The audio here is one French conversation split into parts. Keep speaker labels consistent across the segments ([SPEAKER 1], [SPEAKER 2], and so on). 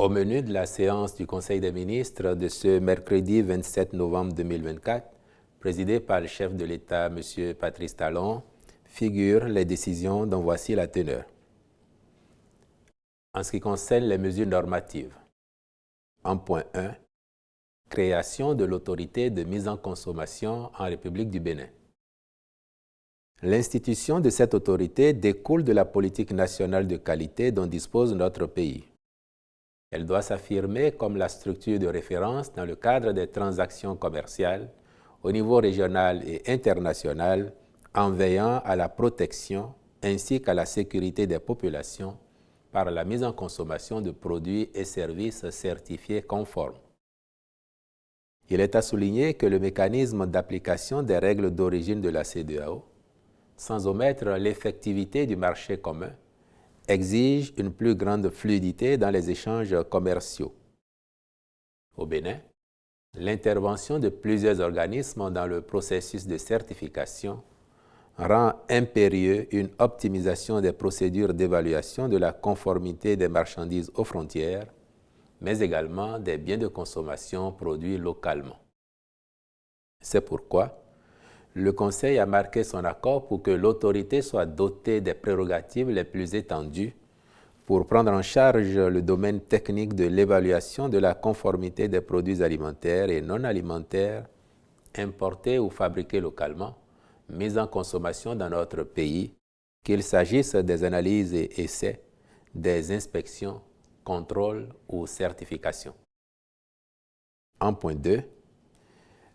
[SPEAKER 1] Au menu de la séance du Conseil des ministres de ce mercredi 27 novembre 2024, présidée par le chef de l'État, M. Patrice Talon, figurent les décisions dont voici la teneur. En ce qui concerne les mesures normatives, en point 1, création de l'autorité de mise en consommation en République du Bénin. L'institution de cette autorité découle de la politique nationale de qualité dont dispose notre pays. Elle doit s'affirmer comme la structure de référence dans le cadre des transactions commerciales au niveau régional et international en veillant à la protection ainsi qu'à la sécurité des populations par la mise en consommation de produits et services certifiés conformes. Il est à souligner que le mécanisme d'application des règles d'origine de la CEDEAO, sans omettre l'effectivité du marché commun, exige une plus grande fluidité dans les échanges commerciaux. Au Bénin, l'intervention de plusieurs organismes dans le processus de certification rend impérieux une optimisation des procédures d'évaluation de la conformité des marchandises aux frontières, mais également des biens de consommation produits localement. C'est pourquoi le Conseil a marqué son accord pour que l'autorité soit dotée des prérogatives les plus étendues pour prendre en charge le domaine technique de l'évaluation de la conformité des produits alimentaires et non alimentaires importés ou fabriqués localement, mis en consommation dans notre pays, qu'il s'agisse des analyses et essais, des inspections, contrôles ou certifications. En point 2,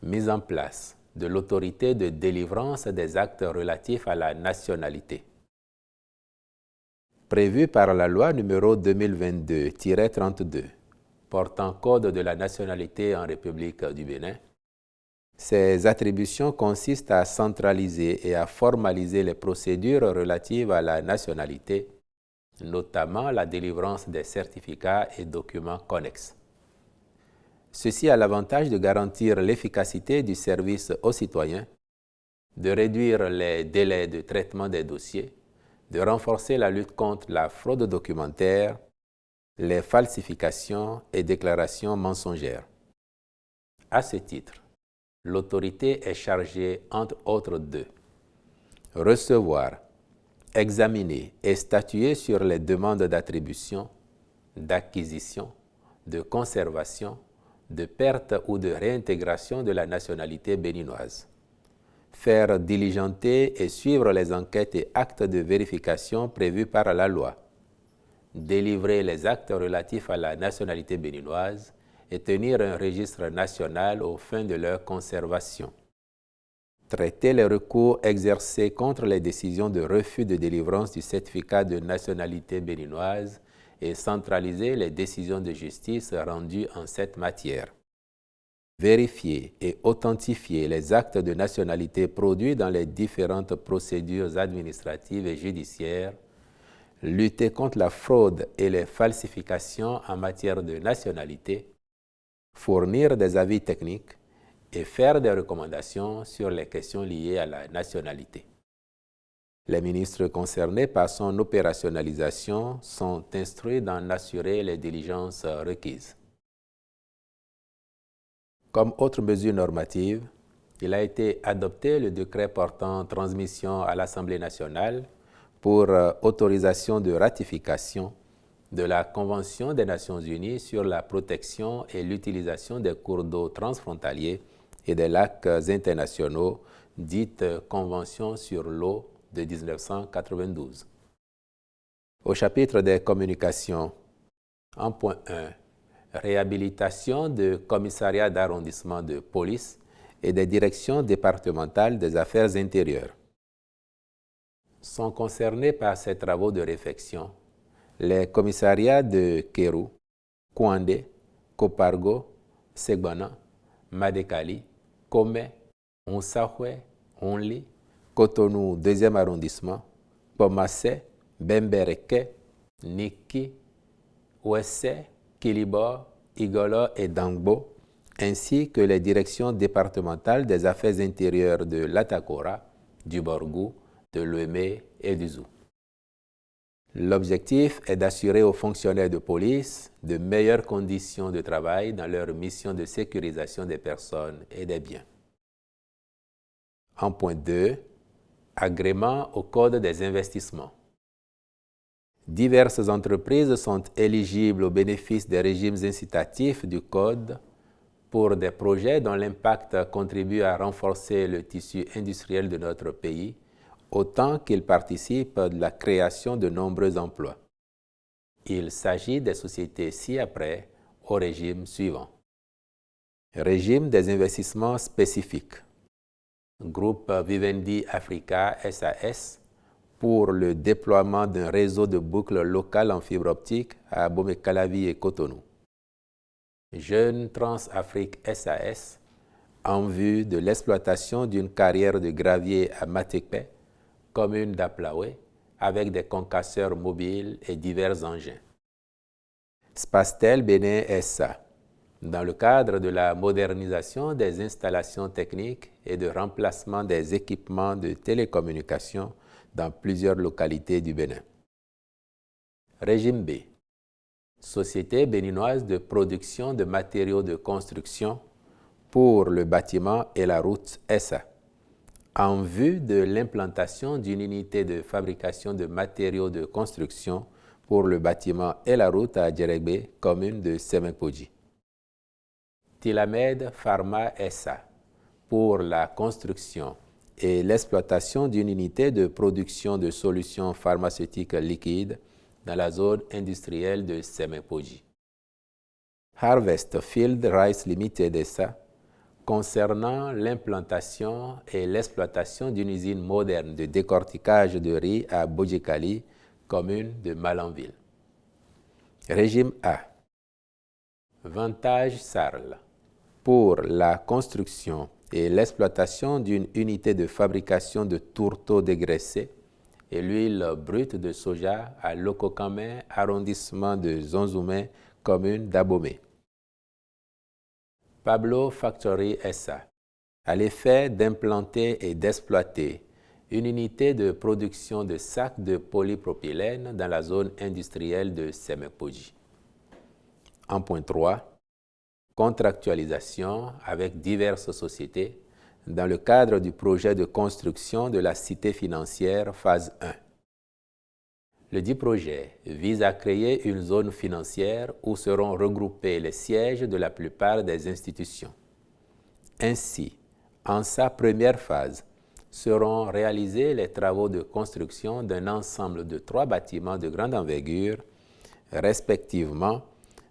[SPEAKER 1] mise en place de l'autorité de délivrance des actes relatifs à la nationalité. Prévu par la loi numéro 2022-32 portant code de la nationalité en République du Bénin, ces attributions consistent à centraliser et à formaliser les procédures relatives à la nationalité, notamment la délivrance des certificats et documents connexes. Ceci a l'avantage de garantir l'efficacité du service aux citoyens, de réduire les délais de traitement des dossiers, de renforcer la lutte contre la fraude documentaire, les falsifications et déclarations mensongères. À ce titre, l'autorité est chargée, entre autres, de recevoir, examiner et statuer sur les demandes d'attribution, d'acquisition, de conservation, de perte ou de réintégration de la nationalité béninoise. Faire diligenter et suivre les enquêtes et actes de vérification prévus par la loi. Délivrer les actes relatifs à la nationalité béninoise et tenir un registre national aux fins de leur conservation. Traiter les recours exercés contre les décisions de refus de délivrance du certificat de nationalité béninoise et centraliser les décisions de justice rendues en cette matière. Vérifier et authentifier les actes de nationalité produits dans les différentes procédures administratives et judiciaires, lutter contre la fraude et les falsifications en matière de nationalité, fournir des avis techniques et faire des recommandations sur les questions liées à la nationalité. Les ministres concernés par son opérationnalisation sont instruits d'en assurer les diligences requises. Comme autre mesure normative, il a été adopté le décret portant transmission à l'Assemblée nationale pour autorisation de ratification de la Convention des Nations unies sur la protection et l'utilisation des cours d'eau transfrontaliers et des lacs internationaux, dite Convention sur l'eau de 1992. Au chapitre des communications, en point 1, réhabilitation de commissariats d'arrondissement de police et des directions départementales des affaires intérieures. Sont concernés par ces travaux de réfection les commissariats de Kéru, Kouandé, Kopargo, Segbana, Madekali, Komé, Onsahwe, Onli, Cotonou 2e arrondissement, Pomassé, Bembereke, Niki, Ouessé, Kilibor, Igolo et Dangbo, ainsi que les directions départementales des affaires intérieures de l'Atakora, du Borgou, de l'Ouémé et du Zou. L'objectif est d'assurer aux fonctionnaires de police de meilleures conditions de travail dans leur mission de sécurisation des personnes et des biens. En point 2, agrément au Code des investissements. Diverses entreprises sont éligibles au bénéfice des régimes incitatifs du Code pour des projets dont l'impact contribue à renforcer le tissu industriel de notre pays, autant qu'il participe de la création de nombreux emplois. Il s'agit des sociétés ci-après au régime suivant. Régime des investissements spécifiques. Groupe Vivendi Africa SAS pour le déploiement d'un réseau de boucles locales en fibre optique à Bomey-Calavi et Cotonou. Jeune Transafrique SAS en vue de l'exploitation d'une carrière de gravier à Matekpe, commune d'Aplaoué, avec des concasseurs mobiles et divers engins. Spastel Bénin SA, dans le cadre de la modernisation des installations techniques et de remplacement des équipements de télécommunications dans plusieurs localités du Bénin. Régime B. Société béninoise de production de matériaux de construction pour le bâtiment et la route SA, en vue de l'implantation d'une unité de fabrication de matériaux de construction pour le bâtiment et la route à Djeregbé, commune de Semenkoji. Tilamed Pharma SA, pour la construction et l'exploitation d'une unité de production de solutions pharmaceutiques liquides dans la zone industrielle de Semenkoji. Harvest Field Rice Limited SA, concernant l'implantation et l'exploitation d'une usine moderne de décortiquage de riz à Bodjekali, commune de Malanville. Régime A. Vantage Sarl, pour la construction et l'exploitation d'une unité de fabrication de tourteaux dégraissés et l'huile brute de soja à Lokokame, arrondissement de Zonzoumé, commune d'Abomey. Pablo Factory SA, à l'effet d'implanter et d'exploiter une unité de production de sacs de polypropylène dans la zone industrielle de Semenkoji. En point 3, contractualisation avec diverses sociétés dans le cadre du projet de construction de la cité financière phase 1. Le dit projet vise à créer une zone financière où seront regroupés les sièges de la plupart des institutions. Ainsi, en sa première phase, seront réalisés les travaux de construction d'un ensemble de 3 bâtiments de grande envergure, respectivement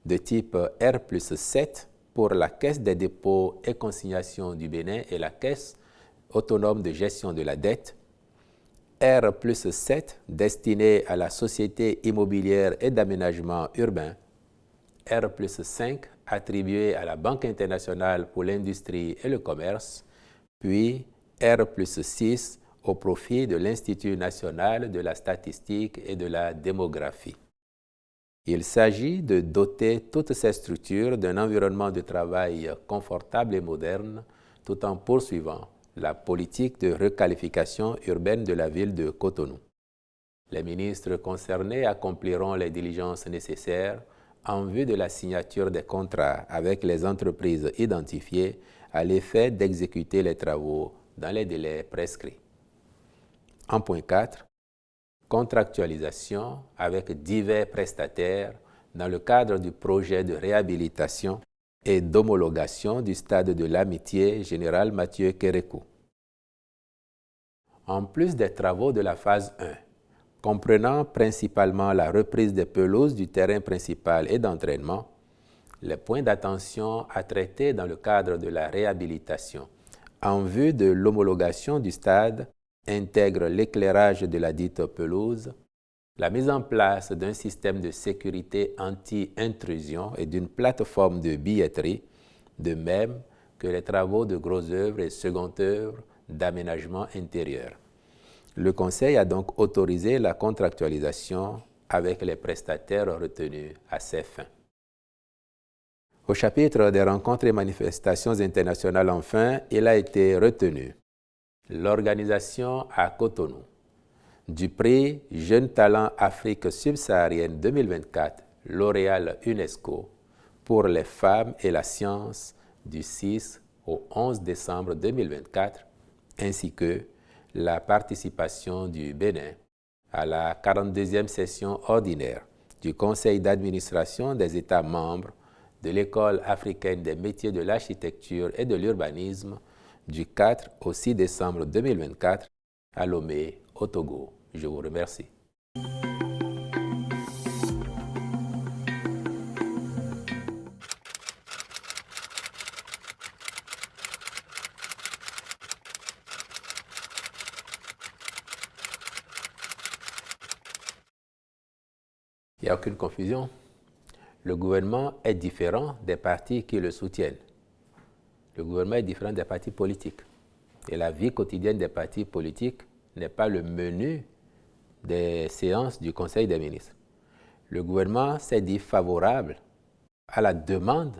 [SPEAKER 1] de type R+7 pour la Caisse des dépôts et consignations du Bénin et la Caisse autonome de gestion de la dette, R+7 destiné à la Société immobilière et d'aménagement urbain, R+5 attribué à la Banque internationale pour l'industrie et le commerce, puis R+6 au profit de l'Institut national de la statistique et de la démographie. Il s'agit de doter toutes ces structures d'un environnement de travail confortable et moderne, tout en poursuivant la politique de requalification urbaine de la ville de Cotonou. Les ministres concernés accompliront les diligences nécessaires en vue de la signature des contrats avec les entreprises identifiées à l'effet d'exécuter les travaux dans les délais prescrits. En point 4, contractualisation avec divers prestataires dans le cadre du projet de réhabilitation et d'homologation du stade de l'Amitié Général Mathieu Kérékou. En plus des travaux de la phase 1, comprenant principalement la reprise des pelouses du terrain principal et d'entraînement, les points d'attention à traiter dans le cadre de la réhabilitation en vue de l'homologation du stade intègrent l'éclairage de la dite pelouse, la mise en place d'un système de sécurité anti-intrusion et d'une plateforme de billetterie, de même que les travaux de gros œuvres et secondes œuvres d'aménagement intérieur. Le Conseil a donc autorisé la contractualisation avec les prestataires retenus à ces fins. Au chapitre des rencontres et manifestations internationales, enfin, il a été retenu l'organisation à Cotonou du prix Jeune Talent Afrique subsaharienne 2024, lauréat UNESCO, pour les femmes et la science du 6 au 11 décembre 2024, ainsi que la participation du Bénin à la 42e session ordinaire du Conseil d'administration des États membres de l'École africaine des métiers de l'architecture et de l'urbanisme du 4 au 6 décembre 2024 à Lomé, au Togo. Je vous remercie. Il n'y a aucune confusion. Le gouvernement est différent des partis qui le soutiennent. Le gouvernement est différent des partis politiques. Et la vie quotidienne des partis politiques n'est pas le menu des séances du Conseil des ministres. Le gouvernement s'est dit favorable à la demande